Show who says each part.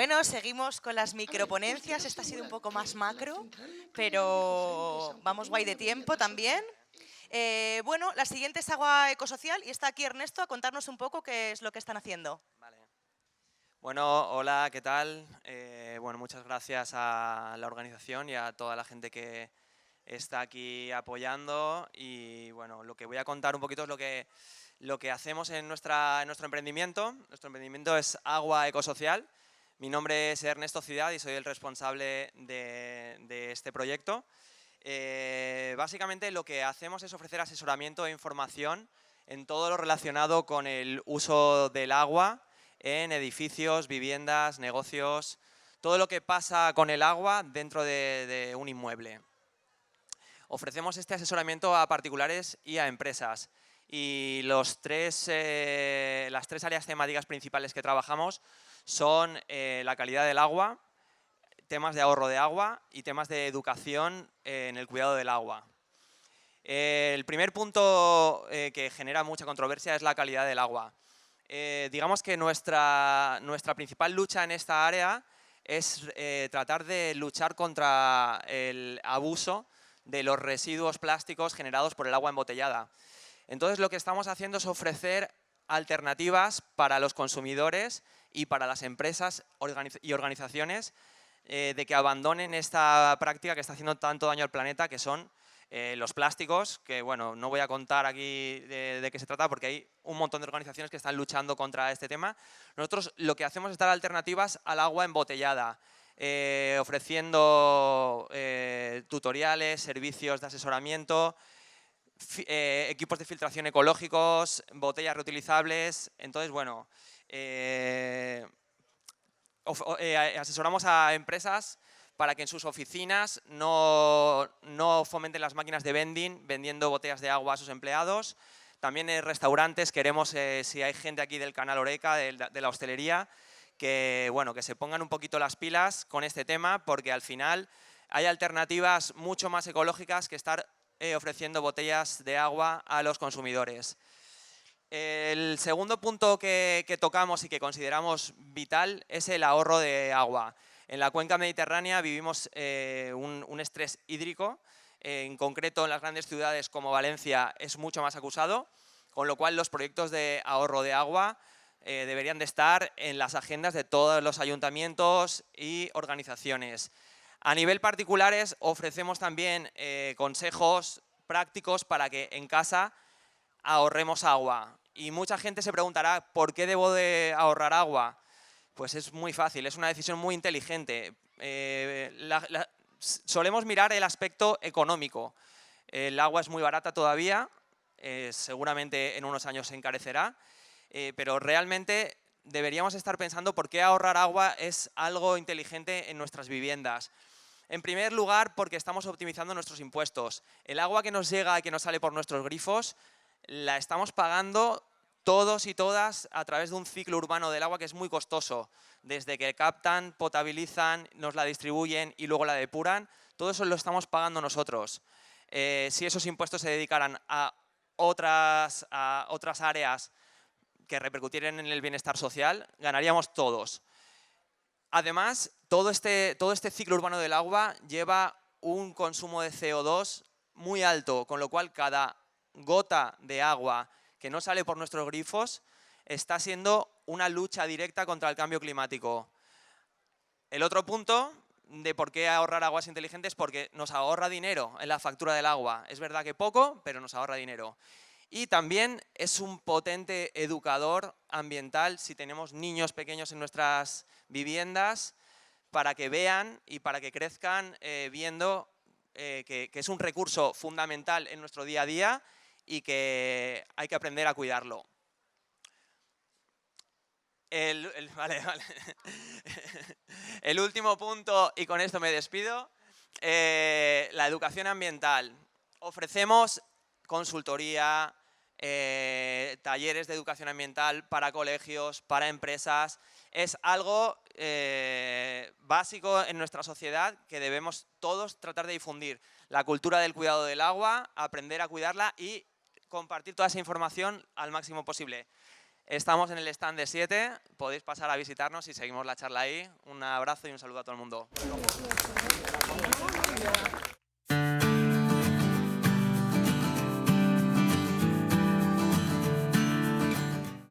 Speaker 1: Bueno, seguimos con las microponencias. Esta ha sido un poco más macro, pero vamos guay de tiempo también. Bueno, la siguiente es Agua Ecosocial y está aquí Ernesto a contarnos un poco qué es lo que están haciendo.
Speaker 2: Vale. Bueno, hola, ¿qué tal? Bueno, muchas gracias a la organización y a toda la gente que está aquí apoyando. Y bueno, lo que voy a contar un poquito es lo que hacemos en nuestro emprendimiento. Nuestro emprendimiento es Agua Ecosocial. Mi nombre es Ernesto Ciudad y soy el responsable de este proyecto. Básicamente lo que hacemos es ofrecer asesoramiento e información en todo lo relacionado con el uso del agua en edificios, viviendas, negocios, todo lo que pasa con el agua dentro de un inmueble. Ofrecemos este asesoramiento a particulares y a empresas. Y las tres áreas temáticas principales que trabajamos son la calidad del agua, temas de ahorro de agua y temas de educación en el cuidado del agua. El primer punto que genera mucha controversia es la calidad del agua. Digamos que nuestra principal lucha en esta área es tratar de luchar contra el abuso de los residuos plásticos generados por el agua embotellada. Entonces lo que estamos haciendo es ofrecer alternativas para los consumidores y para las empresas y organizaciones de que abandonen esta práctica que está haciendo tanto daño al planeta, que son los plásticos, que bueno, no voy a contar aquí de qué se trata porque hay un montón de organizaciones que están luchando contra este tema. Nosotros lo que hacemos es dar alternativas al agua embotellada, ofreciendo tutoriales, servicios de asesoramiento, equipos de filtración ecológicos, botellas reutilizables. Entonces, bueno, asesoramos a empresas para que en sus oficinas no fomenten las máquinas de vending vendiendo botellas de agua a sus empleados. También en restaurantes queremos, si hay gente aquí del canal Oreca, de la hostelería, que, bueno, que se pongan un poquito las pilas con este tema, porque al final hay alternativas mucho más ecológicas que estar ofreciendo botellas de agua a los consumidores. El segundo punto que tocamos y que consideramos vital es el ahorro de agua. En la cuenca mediterránea vivimos un estrés hídrico, en concreto en las grandes ciudades como Valencia es mucho más acusado, con lo cual los proyectos de ahorro de agua deberían de estar en las agendas de todos los ayuntamientos y organizaciones. A nivel particulares ofrecemos también consejos prácticos para que en casa ahorremos agua. Y mucha gente se preguntará, ¿por qué debo de ahorrar agua? Pues es muy fácil, es una decisión muy inteligente. Solemos mirar el aspecto económico. El agua es muy barata todavía, seguramente en unos años se encarecerá, pero realmente deberíamos estar pensando por qué ahorrar agua es algo inteligente en nuestras viviendas. En primer lugar, porque estamos optimizando nuestros impuestos. El agua que nos llega y que nos sale por nuestros grifos la estamos pagando todos y todas a través de un ciclo urbano del agua que es muy costoso. Desde que captan, potabilizan, nos la distribuyen y luego la depuran, todo eso lo estamos pagando nosotros. Si esos impuestos se dedicaran a otras áreas que repercutieran en el bienestar social, ganaríamos todos. Además, todo este ciclo urbano del agua lleva un consumo de CO2 muy alto, con lo cual cada gota de agua que no sale por nuestros grifos está siendo una lucha directa contra el cambio climático. El otro punto de por qué ahorrar agua es inteligente es porque nos ahorra dinero en la factura del agua. Es verdad que poco, pero nos ahorra dinero. Y también es un potente educador ambiental si tenemos niños pequeños en nuestras viviendas, para que vean y para que crezcan viendo que es un recurso fundamental en nuestro día a día y que hay que aprender a cuidarlo. Vale. El último punto, y con esto me despido, la educación ambiental. Ofrecemos consultoría, talleres de educación ambiental para colegios, para empresas. Es algo básico en nuestra sociedad que debemos todos tratar de difundir. La cultura del cuidado del agua, aprender a cuidarla y compartir toda esa información al máximo posible. Estamos en el stand de 7, podéis pasar a visitarnos y seguimos la charla ahí. Un abrazo y un saludo a todo el mundo.